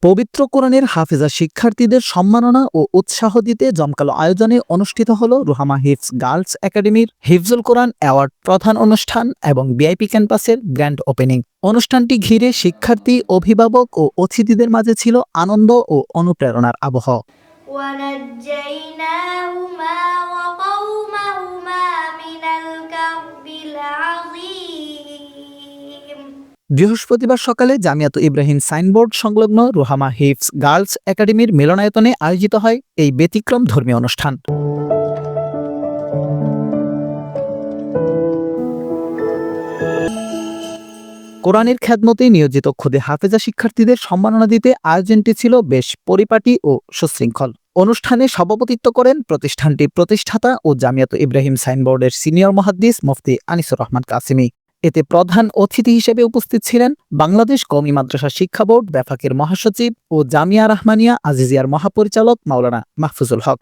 পবিত্র কোরআনের হাফেজা শিক্ষার্থীদের সম্মাননা ও উৎসাহ দিতে জমকালো আয়োজনে অনুষ্ঠিত হল রুহামা হিফজ গার্লস একাডেমির হিফজুল কোরআন অ্যাওয়ার্ড প্রধান অনুষ্ঠান এবং বিআইপি ক্যাম্পাসের গ্র্যান্ড ওপেনিং। অনুষ্ঠানটি ঘিরে শিক্ষার্থী, অভিভাবক ও অতিথিদের মাঝে ছিল আনন্দ ও অনুপ্রেরণার আবহ। বৃহস্পতিবার সকালে জামিয়াত ইব্রাহিম সাইনবোর্ড সংলগ্ন রুহামা হিফজ গার্লস একাডেমির মিলনায়তনে আয়োজিত হয় এই ব্যতিক্রম ধর্মীয় অনুষ্ঠান। কোরআনের খেদমতে নিয়োজিত খুদে হাফেজা শিক্ষার্থীদের সম্মাননা দিতে আয়োজনটি ছিল বেশ পরিপাটি ও সুশৃঙ্খল। অনুষ্ঠানে সভাপতিত্ব করেন প্রতিষ্ঠানটির প্রতিষ্ঠাতা ও জামিয়াত ইব্রাহিম সাইনবোর্ডের সিনিয়র মুহাদ্দিস মুফতি আনিসুর রহমান কাসিমি। এতে প্রধান অতিথি হিসেবে উপস্থিত ছিলেন বাংলাদেশ কওমি মাদ্রাসা শিক্ষা বোর্ড বেফাকের মহাসচিব ও জামিয়া রাহমানিয়া আজিজিয়ার মহাপরিচালক মাওলানা মাহফুজুল হক।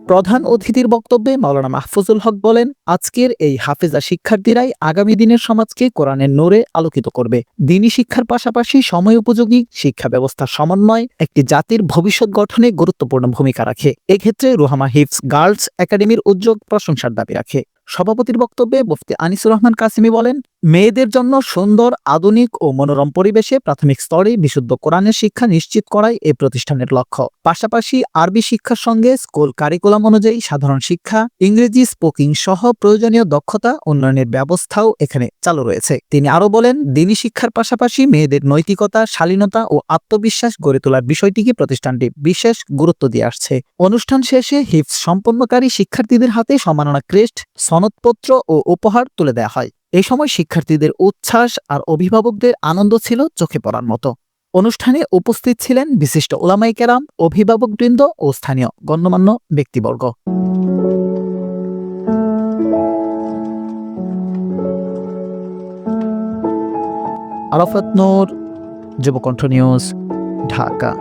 প্রধান অতিথির বক্তব্যে মাওলানা মাহফুজুল হক বলেন, আজকের এই হাফেজা শিক্ষার্থীরাই আগামী দিনের সমাজকে কোরআনের নূরে আলোকিত করবে। দ্বীনি শিক্ষার পাশাপাশি সময় উপযোগী শিক্ষা ব্যবস্থার সমন্বয় একটি জাতির ভবিষ্যৎ গঠনে গুরুত্বপূর্ণ ভূমিকা রাখে। এক্ষেত্রে রুহামা হিফজ গার্লস একাডেমির উদ্যোগ প্রশংসার দাবি রাখে। সভাপতির বক্তব্যে মুফতি আনিসুর রহমান কাসিমি বলেন, মেয়েদের জন্য সুন্দর, আধুনিক ও মনোরম পরিবেশে প্রাথমিক স্তরে বিশুদ্ধ কোরআনের শিক্ষা নিশ্চিত করাই এই প্রতিষ্ঠানের লক্ষ্য। পাশাপাশি আরবি শিক্ষার সঙ্গে স্কুল কারিকুলাম অনুযায়ী সাধারণ শিক্ষা, ইংরেজি স্পোকিং সহ প্রয়োজনীয় দক্ষতা উন্নয়নের ব্যবস্থাও এখানে চালু রয়েছে। তিনি আরও বলেন, দ্বীনি শিক্ষার পাশাপাশি মেয়েদের নৈতিকতা, শালীনতা ও আত্মবিশ্বাস গড়ে তোলার বিষয়টিকে প্রতিষ্ঠানটি বিশেষ গুরুত্ব দিয়ে আসছে। অনুষ্ঠান শেষে হিফজ সম্পন্নকারী শিক্ষার্থীদের হাতে সম্মাননা ক্রেস্ট, সনদপত্র ও উপহার তুলে দেওয়া হয়। এই সময় শিক্ষার্থীদের উচ্ছ্বাস আর অভিভাবকদের আনন্দ ছিল চোখে পড়ার মতো। অনুষ্ঠানে উপস্থিত ছিলেন বিশিষ্ট উলামায়ে কেরাম, অভিভাবকবৃন্দ ও স্থানীয় গণ্যমান্য ব্যক্তিবর্গ। আরাফাত নূর, যুবকণ্ঠ নিউজ, ঢাকা।